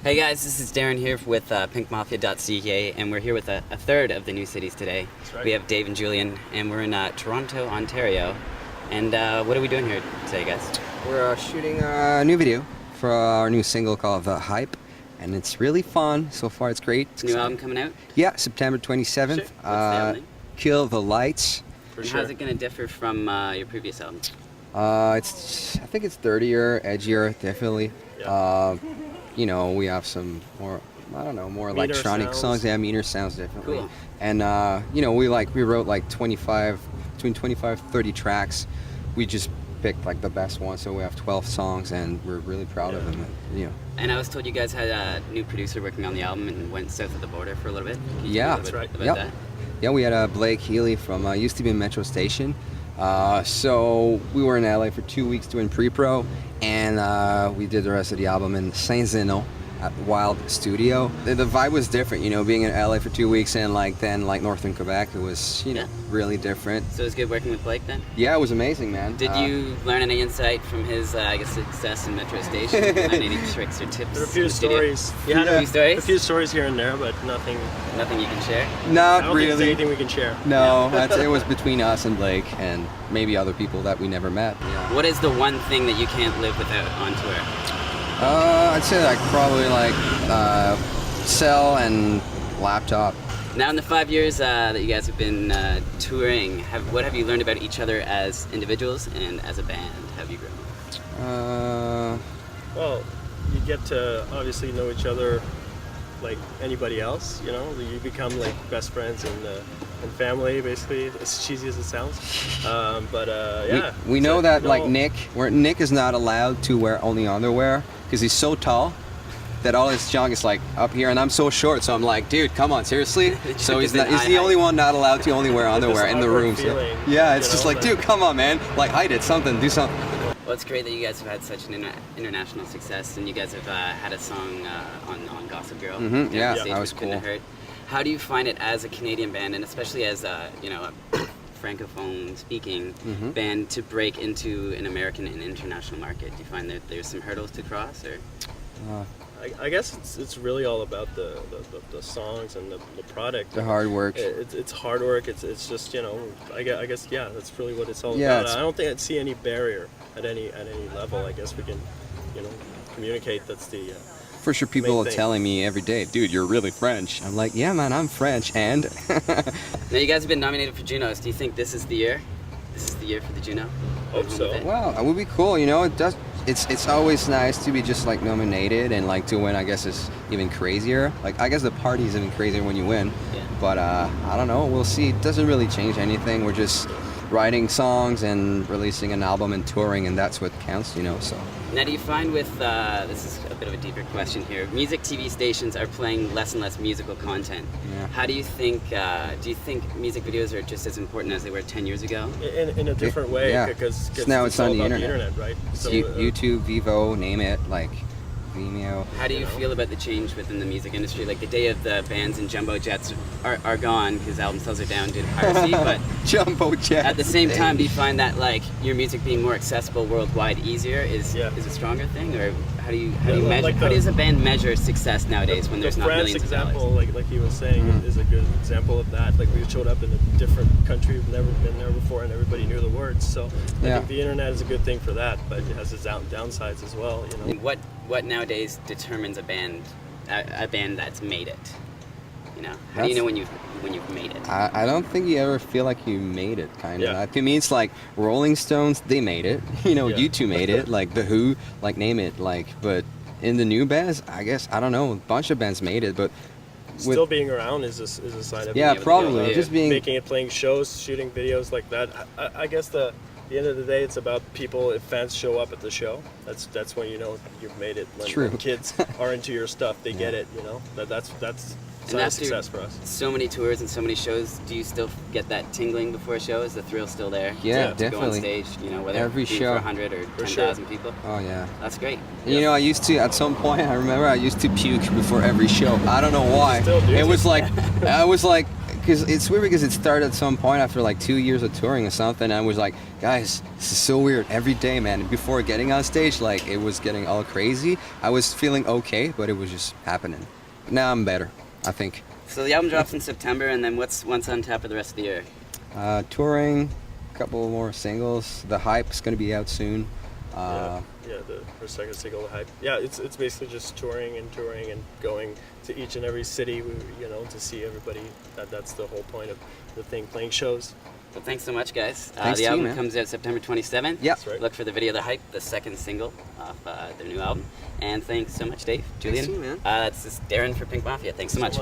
Hey guys, this is Darren here with pinkmafia.ca, and we're here with a third of the new cities today. That's right. We have Dave and Julian, and we're in Toronto, Ontario. And what are we doing here today, guys? We're shooting a new video for our new single called The Hype, and it's really fun. So far, it's great. It's New album coming out? Yeah, September 27th. What's the album name? Kill the Lights. And how's it going to differ from your previous album? I think it's dirtier, edgier, definitely. Yeah. You know, we have some more, I don't know, more Meaner electronic sounds. songs. Yeah, meaner sounds, definitely. Cool. And, you know, we wrote like between 25, 30 tracks. We just picked like the best ones, so we have 12 songs, and we're really proud of them, you know. And I was told you guys had a new producer working on the album and went south of the border for a little bit. Can you Yeah. tell me a little bit Yep. about that? Yeah, we had Blake Healy from used to be in Metro Station. So we were in LA for 2 weeks doing pre-pro, and we did the rest of the album in Saint-Zeno at Wild Studio. The vibe was different, you know, being in LA for 2 weeks and then Northern Quebec, it was, you know, Yeah. really different. So it was good working with Blake then? Yeah, it was amazing, man. Did you learn any insight from his, success in Metro Station? Any tricks or tips? There are a in few the studio? stories. A few stories? A few stories here and there, but nothing. Nothing you can share? I Not don't think there's really. anything we can share. No, it was between us and Blake and maybe other people that we never met. Yeah. What is the one thing that you can't live without on tour? I'd say probably cell and laptop. Now, in the 5 years that you guys have been touring, what have you learned about each other as individuals and as a band? How have you grown? Well, you get to obviously know each other like anybody else. You know, you become like best friends and family, basically. As cheesy as it sounds, yeah. We know So, that you like know, Nick is not allowed to wear only underwear because he's so tall that all his junk is like up here, and I'm so short, so I'm like, dude, come on, seriously. So he's Is it the only one not allowed to only wear Like this underwear in the awkward room. So, feeling, yeah, it's you just know, like, but- dude, come on, man, like hide it, do something. Well, it's great that you guys have had such an international success, and you guys have had a song on Gossip Girl. Mhm, yeah, Stage that was with Couldn't cool. Hurt. How do you find it as a Canadian band, and especially as a francophone speaking Mm-hmm. band, to break into an American and international market? Do you find that there's some hurdles to cross, or? I guess it's really all about the songs and the product. The hard work. It's hard work. It's just, you know, I guess yeah, that's really what it's all Yeah, about. I don't think I'd see any barrier at any level. I guess we can, you know, communicate. That's the For sure, people main are thing. telling me every day, dude, you're really French. I'm like, yeah, man, I'm French, and Now, you guys have been nominated for Junos. Do you think this is the year? This is the year for the Juno? Hope so. With it? wow, it would be cool. You know, it does. It's always nice to be just like nominated, and like to win, I guess, is even crazier. Like, I guess the party is even crazier when you win. Yeah. But I don't know. We'll see. It doesn't really change anything. We're just writing songs and releasing an album and touring, and that's what counts, you know. So. Now, do you find with, this is a bit of a deeper question here, music TV stations are playing less and less musical content. Yeah. How do you think music videos are just as important as they were 10 years ago? in a different way, yeah. because Now it's it's all on the about internet. right? So, YouTube, Vivo, name it, like Vimeo. How do you You know? feel about the change within the music industry? Like, the day of the bands and jumbo jets are gone because album sales are down due to piracy, but Jumbo jet. at the same time, do you find that, like, your music being more accessible worldwide easier is Yeah. a stronger thing? Or how do you Yeah, measure, like how the- does a band measure success nowadays when there's the not France millions example, of dollars? like he was saying, Mhm. is a good example of that. Like, we showed up in a different country, we've never been there before, and everybody knew the words. So I Yeah. think the internet is a good thing for that, but it has its downsides as well. You know. What nowadays determines a band that's made it? You know, how do you That's- know when you've made it? I don't think you ever feel like you made it, kind of. Yeah. To me, it's like Rolling Stones, they made it. You know, Yeah. U2 made it. Like The Who, like name it. Like, but in the new bands, I guess, I don't know, a bunch of bands made it, but Still being around is a sign of yeah, able to probably go, just being. making it, playing shows, shooting videos like that. I guess the end of the day, it's about people. If fans show up at the show, that's when you know you've made it. True. When kids are into your stuff, they get it. You know, that's sign of after success for us. so many tours and so many shows, do you still get that tingling before a show? Is the thrill still there? Yeah, to go on definitely. stage, you know, whether Every it be show. for 100 or For sure. 10,000 people. Oh, yeah. That's great. You know, I used to, at some point, I remember I used to puke before every show. I don't know why. still do? It was like, I was like because it's weird because it started at some point after like 2 years of touring or something. And I was like, guys, this is so weird every day, man. And before getting on stage, like it was getting all crazy. I was feeling okay, but it was just happening. But now I'm better, I think. So the album drops in September, and then what's on tap for the rest of the year? Touring, a couple more singles. The Hype is going to be out soon. Her second single, The Hype. Yeah, it's basically just touring and going to each and every city, to see everybody. That's the whole point of the thing, playing shows. Well, thanks so much, guys. Thanks the to you, album man. comes out September 27th. Yeah. That's right. Look for the video, The Hype, the second single off their new album. And thanks so much, Dave, Julian. to you, man. That's Darren for Pink Mafia. Thanks so much.